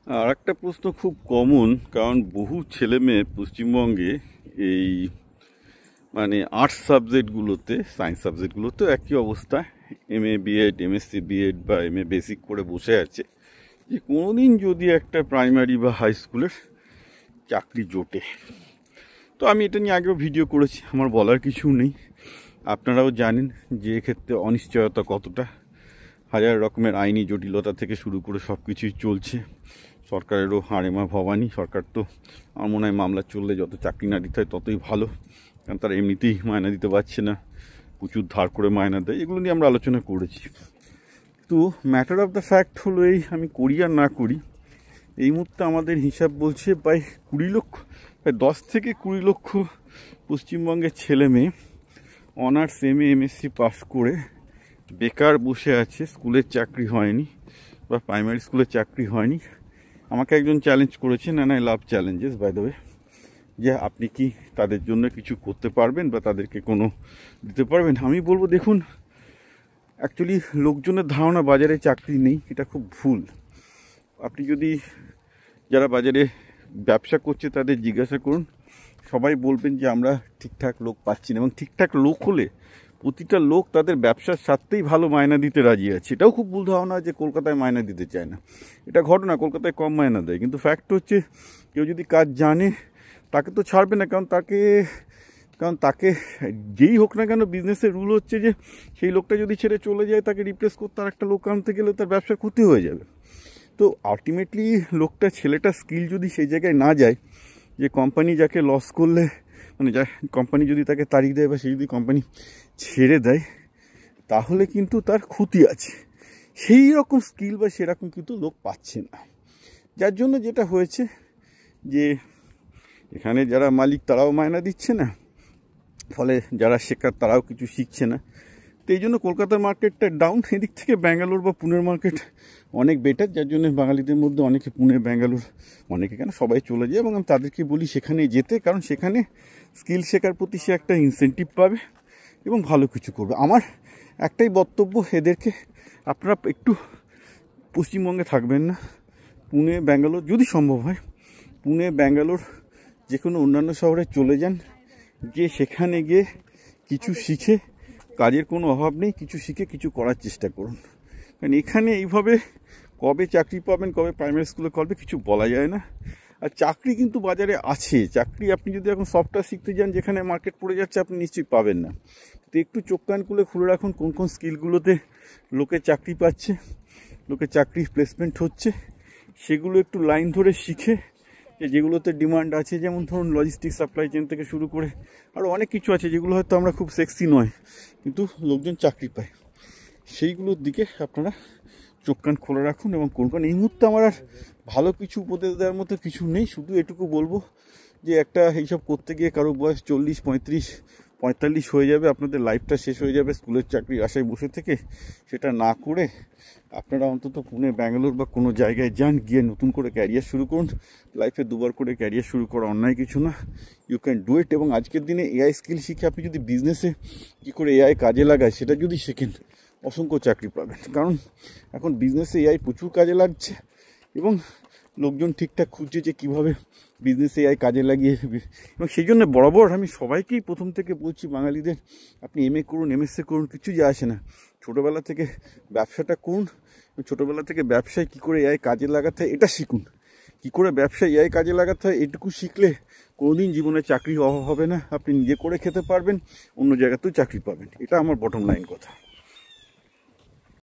আর একটা প্রশ্ন খুব কমন, কারণ বহু ছেলে মেয়ে পশ্চিমবঙ্গে এই আর্টস সাবজেক্টগুলোতে, সায়েন্স সাবজেক্টগুলোতে একই অবস্থা, MA বিএড, MSc বিএড বা MA বেসিক করে বসে আছে যে কোনোদিন যদি একটা প্রাইমারি বা হাই স্কুলের চাকরি জোটে। তো আমি এটা নিয়ে আগেও ভিডিও করেছি, আমার বলার কিছু নেই। আপনারাও জানেন যে এক্ষেত্রে অনিশ্চয়তা কতটা, হাজার রকমের আইনি জটিলতা থেকে শুরু করে সব কিছুই চলছে। সরকারেরও হাড়েমা ভবানী, সরকার তো আমার মনে হয় মামলা চললে যত চাকরি না দিতে হয় ততই ভালো, কারণ তারা এমনিতেই মায়না দিতে পারছে না, প্রচুর ধার করে মায়না দেয়। এগুলো নিয়ে আমরা আলোচনা করেছি। তো ম্যাটার অফ দ্য ফ্যাক্ট হলো এই, আমি করি আর না করি, এই মুহূর্তে আমাদের হিসাব বলছে প্রায় 20 লক্ষ, প্রায় 10 থেকে 20 লক্ষ পশ্চিমবঙ্গের ছেলে মেয়ে অনার্স MA MSc পাস করে বেকার বসে আছে, স্কুলের চাকরি হয়নি বা প্রাইমারি স্কুলের চাকরি হয়নি। আমাকে একজন চ্যালেঞ্জ করেছেন, না লাভ চ্যালেঞ্জেস বাই দ্য ওয়ে, যে আপনি কি তাদের জন্য কিছু করতে পারবেন বা তাদেরকে কোনো দিতে পারবেন। আমি বলবো দেখুন, অ্যাকচুয়ালি লোকজনের ধারণা বাজারে চাকরি নেই, এটা খুব ভুল। আপনি যদি যারা বাজারে ব্যবসা করছে তাদের জিজ্ঞাসা করুন, সবাই বলবেন যে আমরা ঠিকঠাক লোক পাচ্ছি না। এবং ঠিকঠাক লোক হলে প্রতিটা লোক তাদের ব্যবসার সাথেই ভালো মায়না দিতে রাজি আছে। এটাও খুব ভুল ধারণা যে কলকাতায় মায়না দিতে চায় না, এটা ঘটনা, কলকাতায় কম মায়না দেয়। কিন্তু ফ্যাক্ট হচ্ছে কেউ যদি কাজ জানে তাকে তো ছাড়বে না, কারণ তাকে যেই হোক না কেন বিজনেসের রুল হচ্ছে যে সেই লোকটা যদি ছেড়ে চলে যায় তাকে রিপ্লেস করতে আর একটা লোক আনতে গেলে তার ব্যবসার ক্ষতি হয়ে যাবে। তো আলটিমেটলি ছেলেটার স্কিল যদি সেই জায়গায় না যায়, যে কোম্পানি যাকে লস করলে, যা কোম্পানি যদি তাকে তাড়িয়ে দেয় বা সে যদি কোম্পানি ছেড়ে দেয়, তাহলে কিন্তু তার ক্ষতি আছে। সেই রকম স্কিল বা সেরকম কিন্তু লোক পাচ্ছে না, যার জন্য যেটা হয়েছে যে এখানে যারা মালিক তারাও মায়না দিচ্ছে না, ফলে যারা শেখার তারাও কিছু শিখছে না। তো এই জন্য কলকাতার মার্কেটটা ডাউন। এদিক থেকে ব্যাঙ্গালোর বা পুনের মার্কেট অনেক বেটার, যার জন্য বাঙালিদের মধ্যে অনেকে পুনে, ব্যাঙ্গালোর, অনেকে কেন সবাই চলে যায়। এবং আমি তাদেরকে বলি সেখানে যেতে, কারণ সেখানে স্কিল শেখার প্রতি সে একটা ইনসেন্টিভ পাবে এবং ভালো কিছু করবে। আমার একটাই বক্তব্য এদেরকে, আপনারা একটু পশ্চিমবঙ্গে থাকবেন না, পুনে, ব্যাঙ্গালোর যদি সম্ভব হয়, পুনে, ব্যাঙ্গালোর যে কোনো অন্যান্য শহরে চলে যান, গিয়ে সেখানে গিয়ে কিছু শিখে, কাজের কোনো অভাব নেই, কিছু শিখে কিছু করার চেষ্টা করুন। কারণ এখানে এইভাবে কবে চাকরি পাবেন, কবে প্রাইমারি স্কুলে করবে কিছু বলা যায় না। আর চাকরি কিন্তু বাজারে আছে, চাকরি আপনি যদি এখন সফটওয়্যার শিখতে যান যেখানে মার্কেট পড়ে যাচ্ছে, আপনি নিশ্চয়ই পাবেন না। তো একটু চোখ কান খুলে রাখুন কোন কোন স্কিলগুলোতে লোকে চাকরি পাচ্ছে, লোকে চাকরি প্লেসমেন্ট হচ্ছে, সেগুলো একটু লাইন ধরে শিখে, যেগুলোতে ডিমান্ড আছে, যেমন ধরুন লজিস্টিক, সাপ্লাই চেন থেকে শুরু করে আরও অনেক কিছু আছে যেগুলো হয়তো আমরা খুব সেক্সি নয় কিন্তু লোকজন চাকরি পায়, সেইগুলোর দিকে আপনারা চোখ কান খোলা রাখুন এবং কোন এই মুহূর্তে আমার আর ভালো কিছু উপদেশ দেওয়ার মতো কিছু নেই। শুধু এটুকু বলবো যে একটা এইসব করতে গিয়ে কারো বয়স 40, 35, 45 হয়ে যাবে, আপনাদের লাইফটা শেষ হয়ে যাবে স্কুলের চাকরির আশায় বসে থেকে, সেটা না করে আপনারা অন্তত পুনে, ব্যাঙ্গালোর বা কোনো জায়গায় যান, গিয়ে নতুন করে ক্যারিয়ার শুরু করুন। লাইফে দুবার করে ক্যারিয়ার শুরু করা অন্যায় কিছু না, ইউ ক্যান ডু ইট। এবং আজকের দিনে AI স্কিল শিখে আপনি যদি বিজনেসে কী করে AI কাজে লাগায় সেটা যদি শেখেন, অসংখ্য চাকরি পাবেন। কারণ এখন বিজনেসে AI প্রচুর কাজে লাগছে এবং লোকজন ঠিকঠাক খুঁজছে যে কীভাবে বিজনেসে AI কাজে লাগিয়ে। এবং সেই জন্য বরাবর আমি সবাইকেই প্রথম থেকে বলছি, বাঙালিদের, আপনি MA করুন, MSc করুন, কিছু যে আসে না, ছোটোবেলা থেকে ব্যবসাটা করুন। ছোটোবেলা থেকে ব্যবসায় কী করে AI কাজে লাগাতে হয় এটা শিখুন, কী করে ব্যবসায় AI কাজে লাগাতে হয় এটুকু শিখলে কোনোদিন জীবনে চাকরির অভাব হবে না, আপনি নিজে করে খেতে পারবেন, অন্য জায়গাতেও চাকরি পাবেন। এটা আমার বটম লাইন কথা।